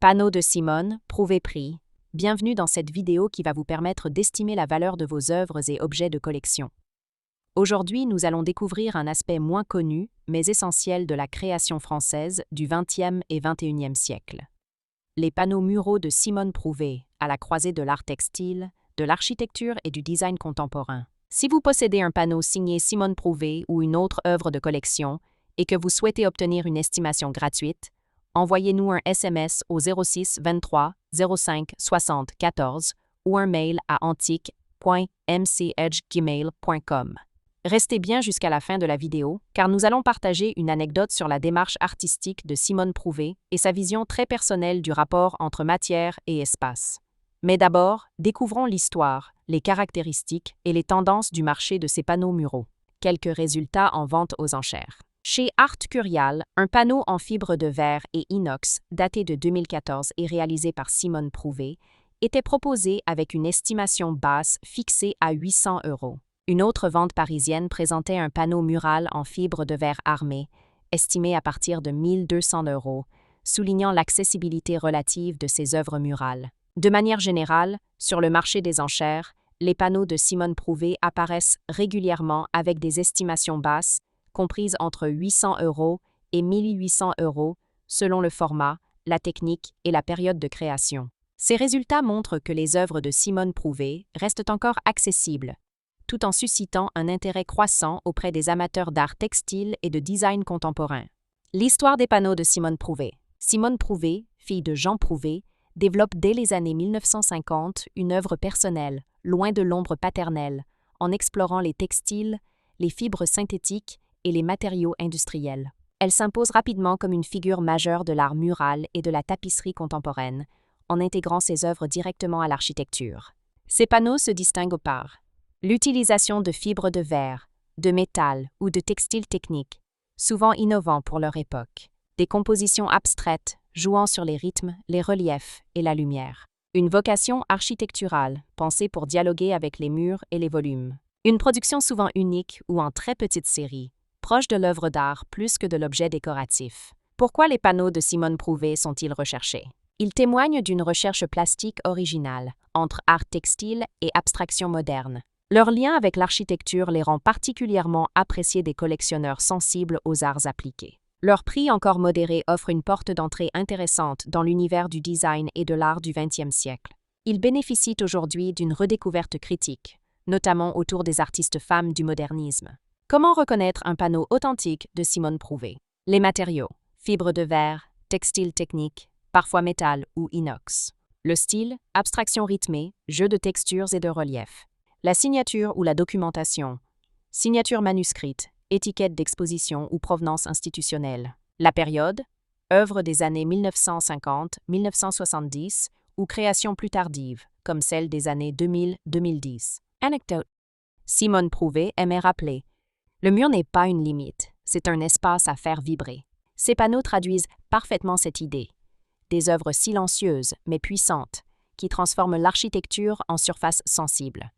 Panneau de Simone, prouvé prix. Bienvenue dans cette vidéo qui va vous permettre d'estimer la valeur de vos œuvres et objets de collection. Aujourd'hui, nous allons découvrir un aspect moins connu, mais essentiel de la création française du XXe et XXIe siècle. Les panneaux muraux de Simone Prouvé, à la croisée de l'art textile, de l'architecture et du design contemporain. Si vous possédez un panneau signé Simone Prouvé ou une autre œuvre de collection et que vous souhaitez obtenir une estimation gratuite, envoyez-nous un SMS au 06 23 05 60 14 ou un mail à antique.mchgmail.com. Restez bien jusqu'à la fin de la vidéo, car nous allons partager une anecdote sur la démarche artistique de Simone Prouvé et sa vision très personnelle du rapport entre matière et espace. Mais d'abord, découvrons l'histoire, les caractéristiques et les tendances du marché de ces panneaux muraux. Quelques résultats en vente aux enchères. Chez Art Curial, un panneau en fibre de verre et inox, daté de 2014 et réalisé par Simone Prouvé, était proposé avec une estimation basse fixée à 800 €. Une autre vente parisienne présentait un panneau mural en fibre de verre armé, estimé à partir de 1 200 €, soulignant l'accessibilité relative de ces œuvres murales. De manière générale, sur le marché des enchères, les panneaux de Simone Prouvé apparaissent régulièrement avec des estimations basses, comprises entre 800 € et 1 800 € selon le format, la technique et la période de création. Ces résultats montrent que les œuvres de Simone Prouvé restent encore accessibles, tout en suscitant un intérêt croissant auprès des amateurs d'art textile et de design contemporain. L'histoire des panneaux de Simone Prouvé. Simone Prouvé, fille de Jean Prouvé, développe dès les années 1950 une œuvre personnelle, loin de l'ombre paternelle, en explorant les textiles, les fibres synthétiques et les matériaux industriels. Elle s'impose rapidement comme une figure majeure de l'art mural et de la tapisserie contemporaine, en intégrant ses œuvres directement à l'architecture. Ces panneaux se distinguent par l'utilisation de fibres de verre, de métal ou de textiles techniques, souvent innovants pour leur époque, des compositions abstraites jouant sur les rythmes, les reliefs et la lumière, une vocation architecturale pensée pour dialoguer avec les murs et les volumes, une production souvent unique ou en très petite série, proche de l'œuvre d'art plus que de l'objet décoratif. Pourquoi les panneaux de Simone Prouvé sont-ils recherchés? Ils témoignent d'une recherche plastique originale, entre art textile et abstraction moderne. Leur lien avec l'architecture les rend particulièrement appréciés des collectionneurs sensibles aux arts appliqués. Leur prix encore modéré offre une porte d'entrée intéressante dans l'univers du design et de l'art du XXe siècle. Ils bénéficient aujourd'hui d'une redécouverte critique, notamment autour des artistes femmes du modernisme. Comment reconnaître un panneau authentique de Simone Prouvé? Les matériaux: fibres de verre, textile technique, parfois métal ou inox. Le style: abstraction rythmée, jeu de textures et de reliefs. La signature ou la documentation: signature manuscrite, étiquette d'exposition ou provenance institutionnelle. La période: œuvres des années 1950-1970 ou créations plus tardives, comme celles des années 2000-2010. Anecdote: Simone Prouvé aimait rappeler: le mur n'est pas une limite, c'est un espace à faire vibrer. Ces panneaux traduisent parfaitement cette idée. Des œuvres silencieuses mais puissantes, qui transforment l'architecture en surface sensible.